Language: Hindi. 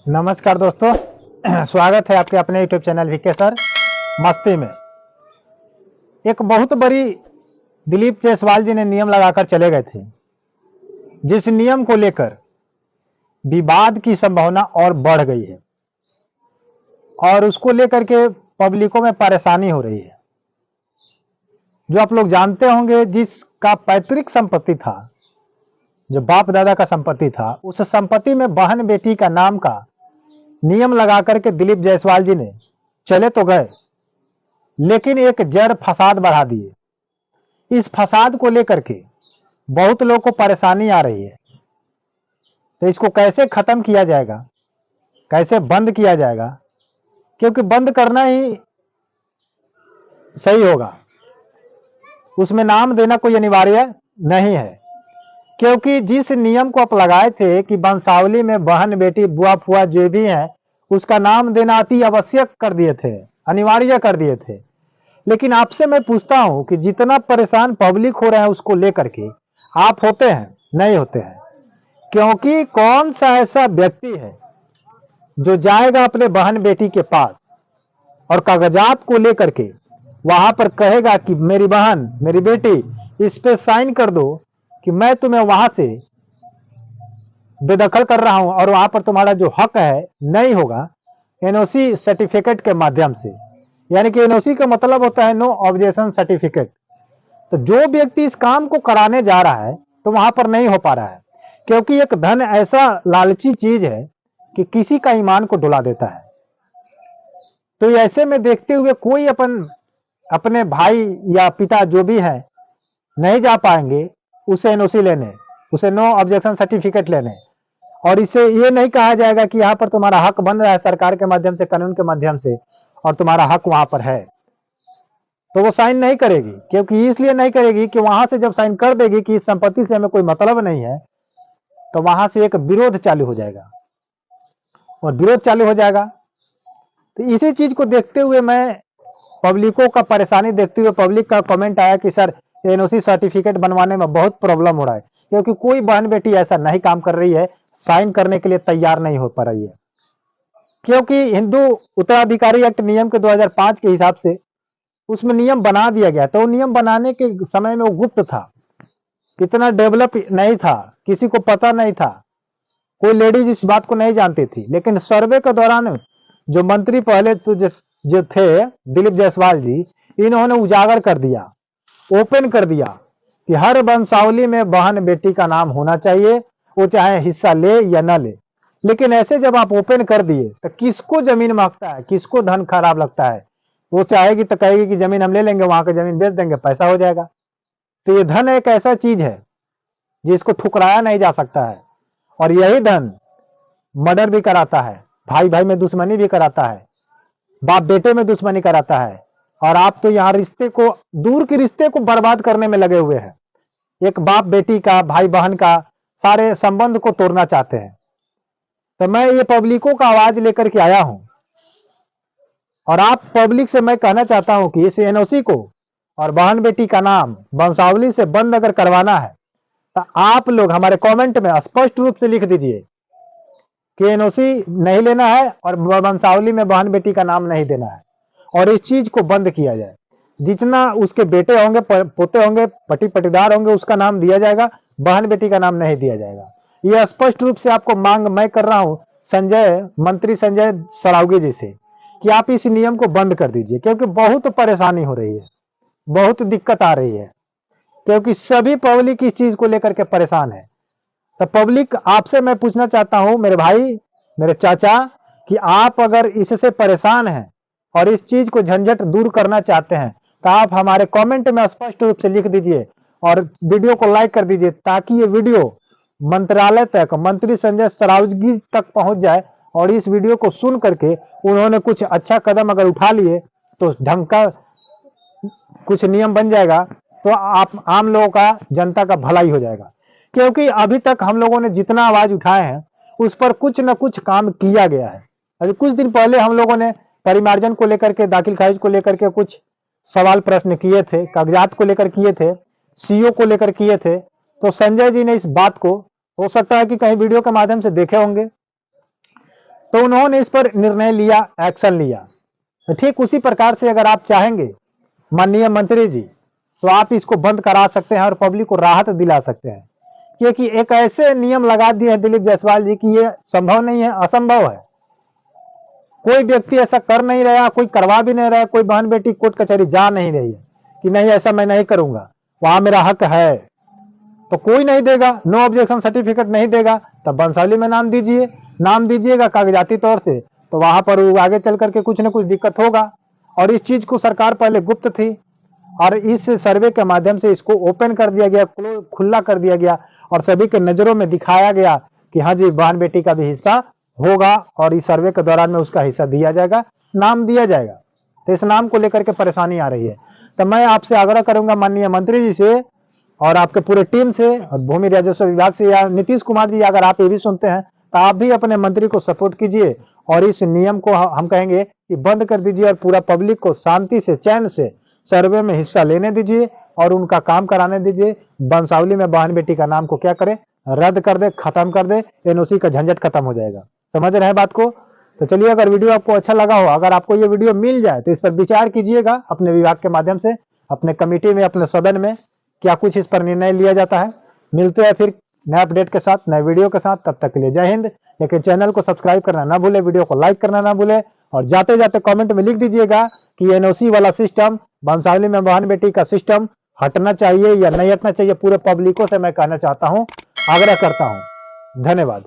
नमस्कार दोस्तों। स्वागत है आपके अपने यूट्यूब चैनल वीके सर मस्ती में। एक बहुत बड़ी दिलीप जायसवाल जी ने नियम लगाकर चले गए थे, जिस नियम को लेकर विवाद की संभावना और बढ़ गई है और उसको लेकर के पब्लिकों में परेशानी हो रही है। जो आप लोग जानते होंगे, जिसका पैतृक संपत्ति था, जो बाप दादा का संपत्ति था, उस संपत्ति में बहन बेटी का नाम का नियम लगा करके दिलीप जायसवाल जी ने चले तो गए, लेकिन एक जड़ फसाद बढ़ा दिए। इस फसाद को लेकर के बहुत लोगों को परेशानी आ रही है। तो इसको कैसे खत्म किया जाएगा, कैसे बंद किया जाएगा, क्योंकि बंद करना ही सही होगा। उसमें नाम देना कोई अनिवार्य नहीं है, क्योंकि जिस नियम को आप लगाए थे कि वंशावली में बहन बेटी बुआ फुआ जो भी है उसका नाम देना अति आवश्यक कर दिए थे, अनिवार्य कर दिए थे। लेकिन आपसे मैं पूछता हूं कि जितना परेशान पब्लिक हो रहा है उसको लेकर के आप होते हैं? नहीं होते हैं, क्योंकि कौन सा ऐसा व्यक्ति है जो जाएगा अपने बहन बेटी के पास और कागजात को लेकर के वहां पर कहेगा कि मेरी बहन मेरी बेटी इस पे साइन कर दो कि मैं तुम्हें वहां से बेदखल कर रहा हूं और वहां पर तुम्हारा जो हक है नहीं होगा एनओसी सर्टिफिकेट के माध्यम से। यानी कि एनओसी का मतलब होता है नो ऑब्जेक्शन सर्टिफिकेट। तो जो व्यक्ति इस काम को कराने जा रहा है तो वहां पर नहीं हो पा रहा है, क्योंकि एक धन ऐसा लालची चीज है कि किसी का ईमान को डुला देता है। तो ऐसे में देखते हुए कोई अपने भाई या पिता जो भी है नहीं जा पाएंगे उसे एनओसी लेने, उसे नो ऑब्जेक्शन सर्टिफिकेट लेने, और इसे ये नहीं कहा जाएगा कि यहाँ पर तुम्हारा हक बन रहा है सरकार के माध्यम से, कानून के माध्यम से, और तुम्हारा हक वहां पर है। तो वो साइन नहीं करेगी, क्योंकि इसलिए नहीं करेगी कि वहां से जब साइन कर देगी कि इस संपत्ति से हमें कोई मतलब नहीं है, तो वहां से एक विरोध चालू हो जाएगा और विरोध चालू हो जाएगा। तो इसी चीज को देखते हुए मैं पब्लिकों का परेशानी देखते हुए पब्लिक का कमेंट आया कि सर एनओसी सर्टिफिकेट बनवाने में बहुत प्रॉब्लम हो रहा है, क्योंकि कोई बहन बेटी ऐसा नहीं काम कर रही है, साइन करने के लिए तैयार नहीं हो पा रही है। क्योंकि हिंदू उत्तराधिकारी एक्ट नियम के 2005 के हिसाब से उसमें नियम बना दिया गया, तो नियम बनाने के समय में वो गुप्त था, इतना डेवलप नहीं था, किसी को पता नहीं था, कोई लेडीज इस बात को नहीं जानती थी। लेकिन सर्वे के दौरान जो मंत्री पहले तो जो थे दिलीप जायसवाल जी, इन्होंने उजागर कर दिया, ओपन कर दिया कि हर वंशावली में बहन बेटी का नाम होना चाहिए, वो चाहे हिस्सा ले या ना ले। लेकिन ऐसे जब आप ओपन कर दिए तो किसको जमीन मांगता है, किसको धन खराब लगता है? वो चाहेगी तो कहेगी कि जमीन हम ले लेंगे, वहां की जमीन बेच देंगे, पैसा हो जाएगा। तो ये धन एक ऐसा चीज है जिसको ठुकराया नहीं जा सकता है, और यही धन मर्डर भी कराता है, भाई भाई में दुश्मनी भी कराता है, बाप बेटे में दुश्मनी कराता है। और आप तो यहाँ रिश्ते को, दूर के रिश्ते को बर्बाद करने में लगे हुए हैं। एक बाप बेटी का, भाई बहन का, सारे संबंध को तोड़ना चाहते हैं। तो मैं ये पब्लिकों का आवाज लेकर के आया हूं, और आप पब्लिक से मैं कहना चाहता हूं कि इस एनओसी को और बहन बेटी का नाम वंशावली से बंद अगर करवाना है तो आप लोग हमारे कमेंट में स्पष्ट रूप से लिख दीजिए कि एनओसी नहीं लेना है और वंशावली में बहन बेटी का नाम नहीं देना है, और इस चीज को बंद किया जाए। जितना उसके बेटे होंगे, पोते होंगे, पति पटीदार होंगे, उसका नाम दिया जाएगा, बहन बेटी का नाम नहीं दिया जाएगा। यह स्पष्ट रूप से आपको मांग मैं कर रहा हूं मंत्री संजय सरावगी जी से कि आप इस नियम को बंद कर दीजिए, क्योंकि बहुत परेशानी हो रही है, बहुत दिक्कत आ रही है, क्योंकि सभी पब्लिक इस चीज को लेकर के परेशान है। तो पब्लिक आपसे मैं पूछना चाहता हूं, मेरे भाई, मेरे चाचा, कि आप अगर इससे परेशान हैं और इस चीज को झंझट दूर करना चाहते हैं तो आप हमारे कमेंट में स्पष्ट रूप से लिख दीजिए और वीडियो को लाइक कर दीजिए, ताकि ये वीडियो मंत्रालय तक, मंत्री संजय सरावगी तक पहुंच जाए, और इस वीडियो को सुन करके उन्होंने कुछ अच्छा कदम अगर उठा लिए तो ढंग का कुछ नियम बन जाएगा, तो आप आम लोगों का, जनता का भलाई हो जाएगा। क्योंकि अभी तक हम लोगों ने जितना आवाज उठाए हैं उस पर कुछ न कुछ काम किया गया है। अभी कुछ दिन पहले हम लोगों ने परिमार्जन को लेकर के, दाखिल खारिज को लेकर के कुछ सवाल प्रश्न किए थे, कागजात को लेकर किए थे, सीओ को लेकर किए थे। तो संजय जी ने इस बात को, हो सकता है कि कहीं वीडियो के माध्यम से देखे होंगे, तो उन्होंने इस पर निर्णय लिया, एक्शन लिया। तो ठीक उसी प्रकार से अगर आप चाहेंगे माननीय मंत्री जी, तो आप इसको बंद करा सकते हैं और पब्लिक को राहत दिला सकते हैं, क्योंकि एक ऐसे नियम लगा दिए हैं दिलीप जायसवाल जी की ये संभव नहीं है, असंभव है। कोई व्यक्ति ऐसा कर नहीं रहा, कोई करवा भी नहीं रहा, कोई बहन बेटी कोर्ट कचहरी जा नहीं रही है कि नहीं ऐसा मैं नहीं करूंगा, वहां मेरा हक है, तो कोई नहीं देगा, नो ऑब्जेक्शन सर्टिफिकेट नहीं देगा, तब वंशावली में नाम दीजिए, नाम दीजिएगा कागजाती तौर से, तो वहां पर आगे चल करके कुछ ना कुछ दिक्कत होगा। और इस चीज को सरकार पहले गुप्त थी और इस सर्वे के माध्यम से इसको ओपन कर दिया गया, खुला कर दिया गया और सभी के नजरों में दिखाया गया कि हाँ जी बहन बेटी का भी हिस्सा होगा और इस सर्वे के दौरान में उसका हिस्सा दिया जाएगा, नाम दिया जाएगा। तो इस नाम को लेकर के परेशानी आ रही है। तो मैं आपसे आग्रह करूंगा माननीय मंत्री जी से और आपके पूरे टीम से और भूमि राजस्व विभाग से, या नीतीश कुमार जी अगर आप ये भी सुनते हैं तो आप भी अपने मंत्री को सपोर्ट कीजिए और इस नियम को हम कहेंगे कि बंद कर दीजिए और पूरा पब्लिक को शांति से चैन से सर्वे में हिस्सा लेने दीजिए और उनका काम कराने दीजिए। वंशावली में बहन बेटी का नाम को क्या करे, रद्द कर दे, खत्म कर दे, एनओसी का झंझट खत्म हो जाएगा। समझ रहे हैं बात को? तो चलिए, अगर वीडियो आपको अच्छा लगा हो, अगर आपको ये वीडियो मिल जाए तो इस पर विचार कीजिएगा अपने विभाग के माध्यम से, अपने कमेटी में, अपने सदन में, क्या कुछ इस पर निर्णय लिया जाता है। मिलते हैं फिर नए अपडेट के साथ, नए वीडियो के साथ, तब तक के लिए जय हिंद। लेकिन चैनल को सब्सक्राइब करना ना भूले, वीडियो को लाइक करना ना भूले और जाते जाते कमेंट में लिख दीजिएगा कि एनओसी वाला सिस्टम, वंशावली में बहन बेटी का सिस्टम हटना चाहिए या नहीं हटना चाहिए। पूरे पब्लिकों से मैं कहना चाहता हूं, आग्रह करता हूं। धन्यवाद।